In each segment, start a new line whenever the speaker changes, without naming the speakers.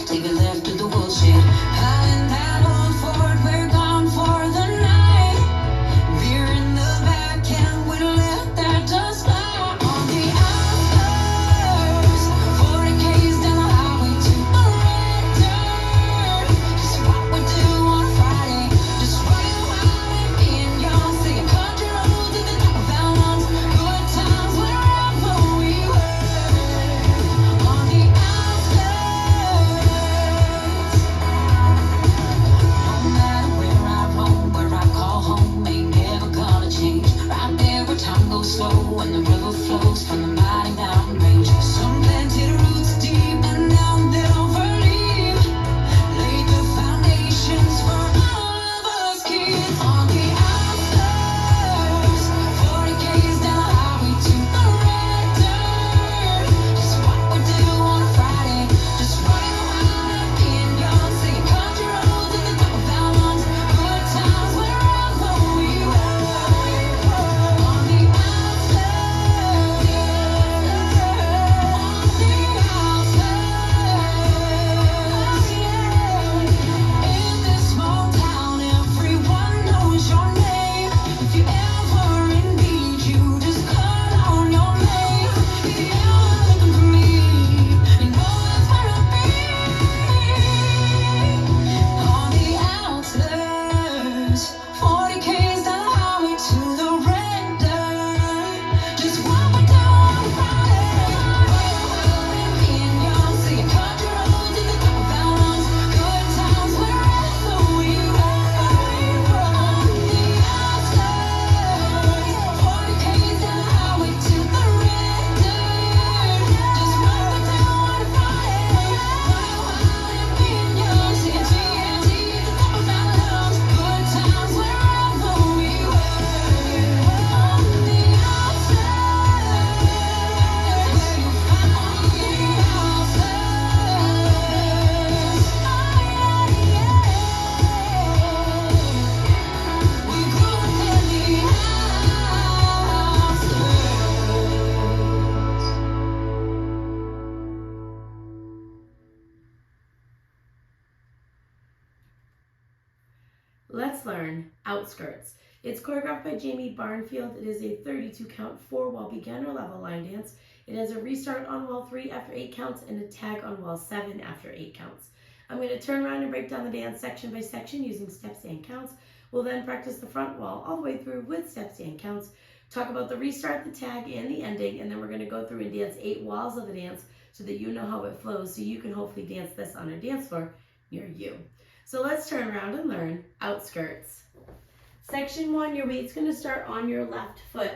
Take a left to the woodshed. Piling that old Ford, we're gone for the night. Beer in the back, and we let that dust fly. On the outskirts, 40 K's down the highway to the red dirt. Just what we do on a Friday. Just running wild and being young. Singing country roads at the top of our lungs. Good times wherever we were. On the outskirts. No matter where I roam, where I call home, ain't never gonna change. Right there where time goes slow and the river flows from the mighty mountain range. Some planted roots deep and now they'll overleave. Laid the foundations for all of us kids. On the outskirts, 40 K's down the highway to the red dirt. Just what we do on a Friday. Just running wild and being young. Singing country roads at the top of our lungs. Good times wherever we were. On the outskirts. In this small town, everyone knows your name. If you ever in need, you just call on your name. If you ever looking for me, you know that's where I'll be. On the outskirts, 40 K's down the highway to the red dirt. Just what we do on a Friday. Being young, singing country roads at the top of our lungs. Good times wherever we were. On the outskirts, 40 K's down the highway to the red dirt. Just what we do on a Friday. Being young, singing TNT at the top of our lungs. Good times wherever we were. On the outskirts, where you find me. We grew up in the
Let's learn Outskirts. It's choreographed by Jamie Barnfield. It is a 32 count 4-wall beginner level line dance. It has a restart on wall 3 after 8 counts and a tag on wall 7 after 8 counts. I'm going to turn around and break down the dance section by section using steps and counts. We'll then practice the front wall all the way through with steps and counts, talk about the restart, the tag, and the ending, and then we're going to go through and dance 8 walls of the dance so that you know how it flows, so you can hopefully dance this on a dance floor near you. So let's turn around and learn Outskirts. Section 1, your weight's going to start on your left foot.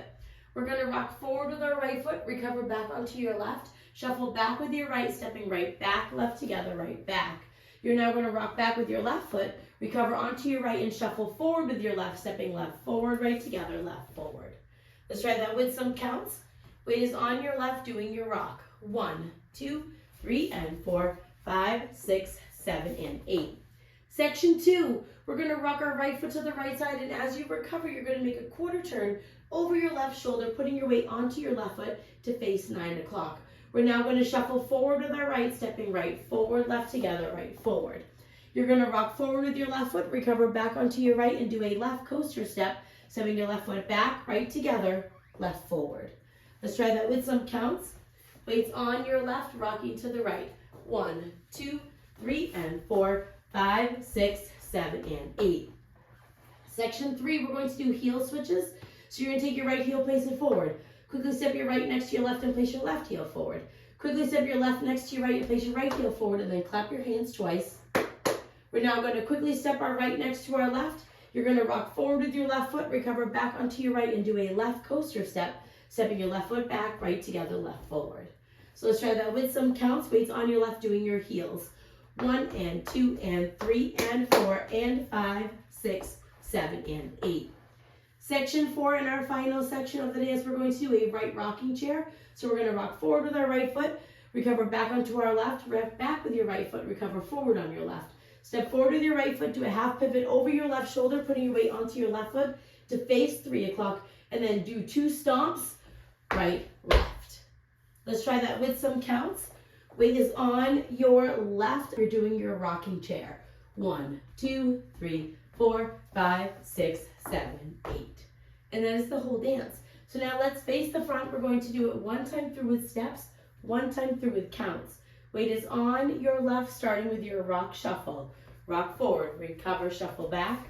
We're going to rock forward with our right foot, recover back onto your left, shuffle back with your right, stepping right back, left together, right back. You're now going to rock back with your left foot, recover onto your right, and shuffle forward with your left, stepping left forward, right together, left forward. Let's try that with some counts. Weight is on your left, doing your rock. 1, 2, 3, and 4, 5, 6, 7, and 8. Section 2, we're going to rock our right foot to the right side, and as you recover, you're going to make a quarter turn over your left shoulder, putting your weight onto your left foot to face 9 o'clock. We're now going to shuffle forward with our right, stepping right forward, left together, right forward. You're going to rock forward with your left foot, recover back onto your right, and do a left coaster step, stepping your left foot back, right together, left forward. Let's try that with some counts. Weights on your left, rocking to the right. 1, 2, 3, and 4, 5, 6, 7, and 8. Section 3, we're going to do heel switches. So you're going to take your right heel, place it forward. Quickly step your right next to your left and place your left heel forward. Quickly step your left next to your right and place your right heel forward, and then clap your hands twice. We're now going to quickly step our right next to our left. You're going to rock forward with your left foot, recover back onto your right, and do a left coaster step, stepping your left foot back, right together, left forward. So let's try that with some counts. Weights on your left, doing your heels. 1 and 2 and 3 and 4 and 5, 6, 7, and 8. Section 4, in our final section of the dance, we're going to do a right rocking chair. So we're going to rock forward with our right foot, recover back onto our left, rep back with your right foot, recover forward on your left. Step forward with your right foot, do a half pivot over your left shoulder, putting your weight onto your left foot to face 3 o'clock, and then do 2 stomps, right, left. Let's try that with some counts. Weight is on your left. You're doing your rocking chair. 1, 2, 3, 4, 5, 6, 7, 8. And that is the whole dance. So now let's face the front. We're going to do it one time through with steps, one time through with counts. Weight is on your left, starting with your rock shuffle. Rock forward, recover, shuffle back.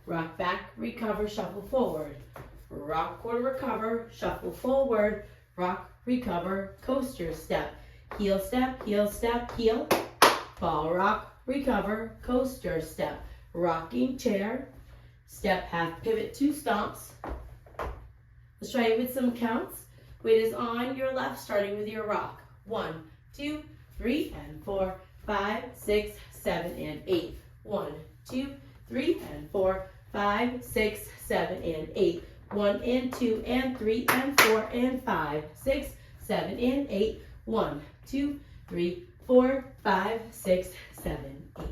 Rock back, recover, shuffle forward. Rock, quarter, recover, shuffle forward. Rock, recover, coaster step. Heel step, heel step, heel. Ball rock, recover, coaster step. Rocking chair. Step, half pivot, 2 stomps. Let's try it with some counts. Weight is on your left, starting with your rock. 1, 2, 3, and 4, 5, 6, 7, and 8. 1, 2, 3, and 4, 5, 6, 7, and 8. 1 and 2 and 3 and 4 and 5, 6, 7, and 8. 1, 2, 3, 4, 5, 6, 7, 8.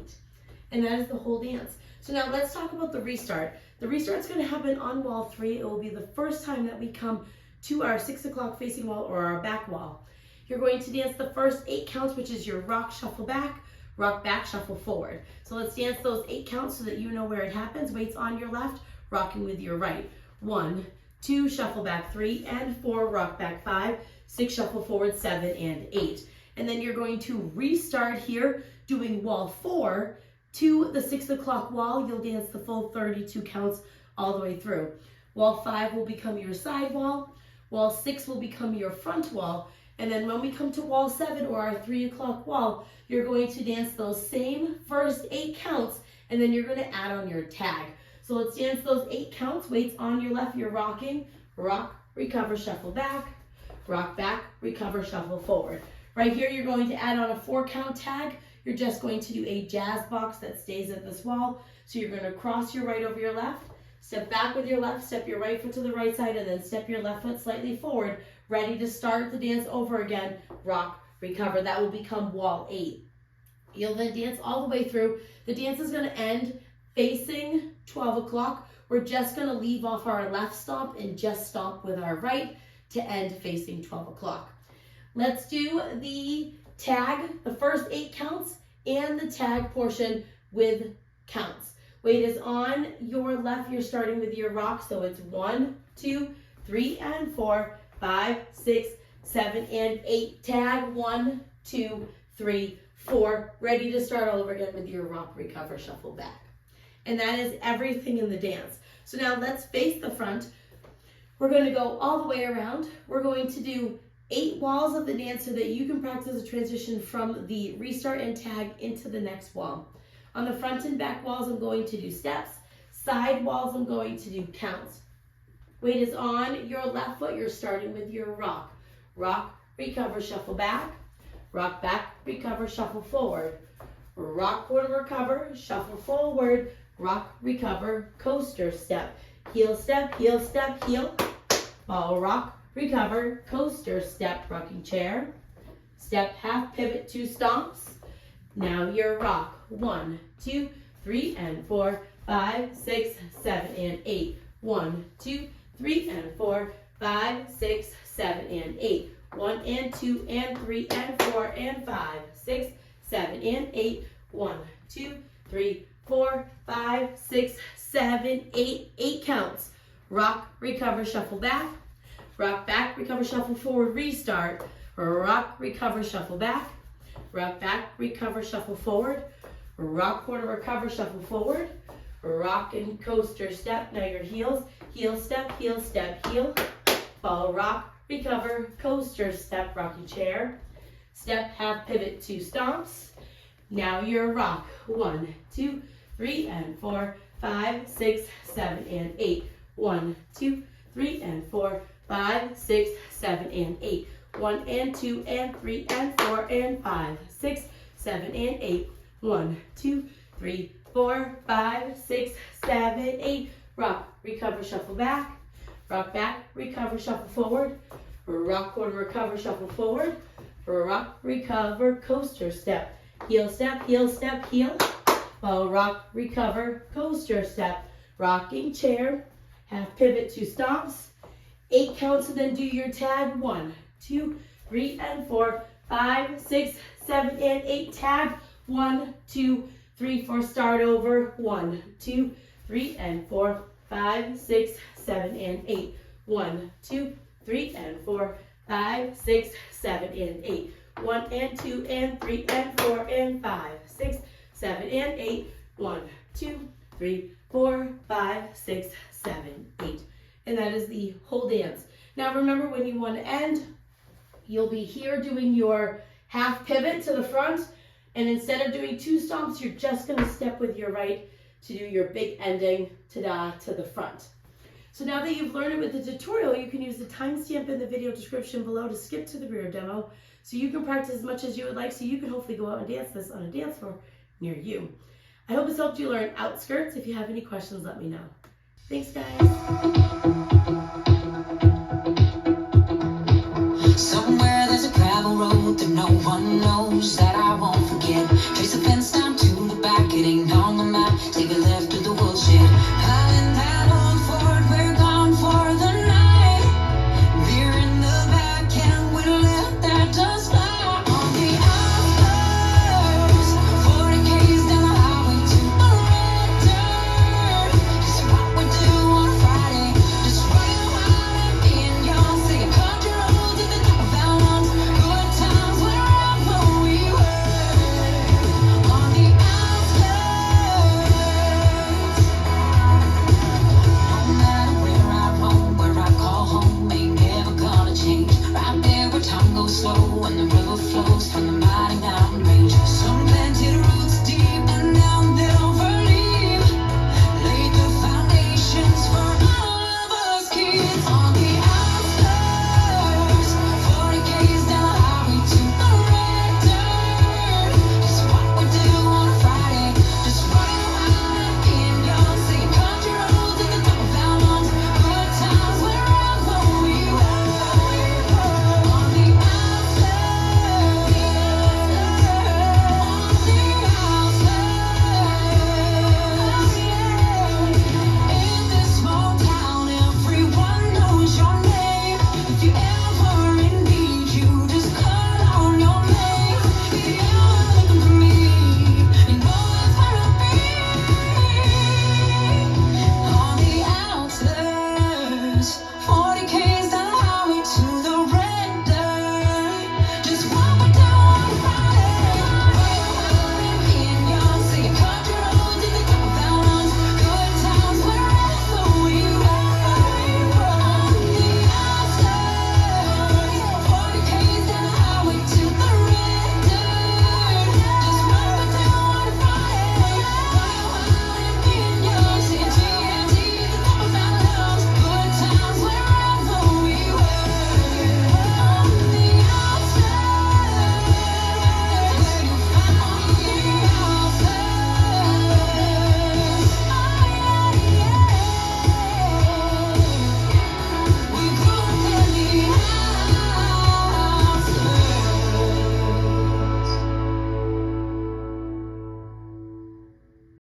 And that is the whole dance. So now let's talk about the restart. The restart's going to happen on wall 3. It will be the first time that we come to our 6 o'clock facing wall or our back wall. You're going to dance the first 8 counts, which is your rock, shuffle back, shuffle forward. So let's dance those 8 counts so that you know where it happens. Weights on your left, rocking with your right. 1, 2, shuffle back 3 and 4, rock back 5, 6, shuffle forward 7 and 8. And then you're going to restart here doing wall 4 to the 6 o'clock wall. You'll dance the full 32 counts all the way through. Wall 5 will become your side wall. Wall 6 will become your front wall. And then when we come to wall 7 or our 3 o'clock wall, you're going to dance those same first 8 counts, and then you're going to add on your tag. So let's dance those 8 counts. Weights on your left, you're rocking. Rock, recover, shuffle back, recover, shuffle forward. Right here, you're going to add on a 4 count tag. You're just going to do a jazz box that stays at this wall. So you're going to cross your right over your left, step back with your left, step your right foot to the right side, and then step your left foot slightly forward, ready to start the dance over again. Rock, recover. That will become wall 8. You'll then dance all the way through. The dance is going to end facing 12 o'clock. We're just going to leave off our left stomp and just stomp with our right to end facing 12 o'clock. Let's do the tag, the first 8 counts, and the tag portion with counts. Weight is on your left. You're starting with your rock, so it's 1, 2, 3, and 4, 5, 6, 7, and 8. Tag 1, 2, 3, 4. Ready to start all over again with your rock, recover, shuffle back. And that is everything in the dance. So now let's face the front. We're going to go all the way around. We're going to do 8 walls of the dance so that you can practice a transition from the restart and tag into the next wall. On the front and back walls, I'm going to do steps. Side walls, I'm going to do counts. Weight is on your left foot. You're starting with your rock. Rock, recover, shuffle back, recover, shuffle forward. Rock, quarter, recover, shuffle forward, rock, recover, coaster step. Heel step, heel step, heel. Ball rock, recover, coaster step, rocking chair. Step, half pivot, 2 stomps. Now your rock. 1, 2, 3, and 4, 5, 6, 7, and 8. 1, 2, 3, and 4, 5, 6, 7, and 8. 1 and 2 and 3 and 4 and 5, 6, 7, and 8. 1, 2, 3, 4, 5, 6, 7, 8. 8 counts. Rock, recover, shuffle back, recover, shuffle forward, restart. Rock, recover, shuffle back, recover, shuffle forward. Rock, quarter, recover, shuffle forward. Rock and coaster step. Now your heels, heel step, heel. Ball rock, recover, coaster step, rocking chair. Step, half pivot, 2 stomps. Now your rock. 1, 2, 3, and 4, 5, 6, 7, and 8. 1, 2, 3, and 4, 5, 6, 7, and 8. 1 and 2 and 3 and 4 and 5, 6, 7, and 8. 1, 2, 3, 4, 5, 6, 7, 8. Rock, recover, shuffle back, recover, shuffle forward. Rock, quarter, recover, shuffle forward. Rock, recover, coaster step. Heel step, heel. Ball rock, recover, coaster step. Rocking chair, half pivot, 2 stomps. 8 counts, and then do your tag. 1, 2, 3, and 4, 5, 6, 7, and 8. Tag. 1, 2, 3, 4. Start over. 1, 2, 3, and 4, 5, 6, 7, and 8. 1, 2, 3, and 4, 5, 6, 7, and 8. 1 and 2 and 3 and 4 and 5, 6, 7, and 8. 1, 2, 3, 4, 5, 6, 7, 8. And that is the whole dance. Now remember, when you want to end, you'll be here doing your half pivot to the front, and instead of doing 2 stomps, you're just going to step with your right to do your big ending ta-da to the front. So now that you've learned it with the tutorial, you can use the timestamp in the video description below to skip to the rear demo, so you can practice as much as you would like, so you can hopefully go out and dance this on a dance floor near you. I hope this helped you learn Outskirts. If you have any questions, let me know. Thanks, guys.
Somewhere there's a gravel road that no one knows, that I won't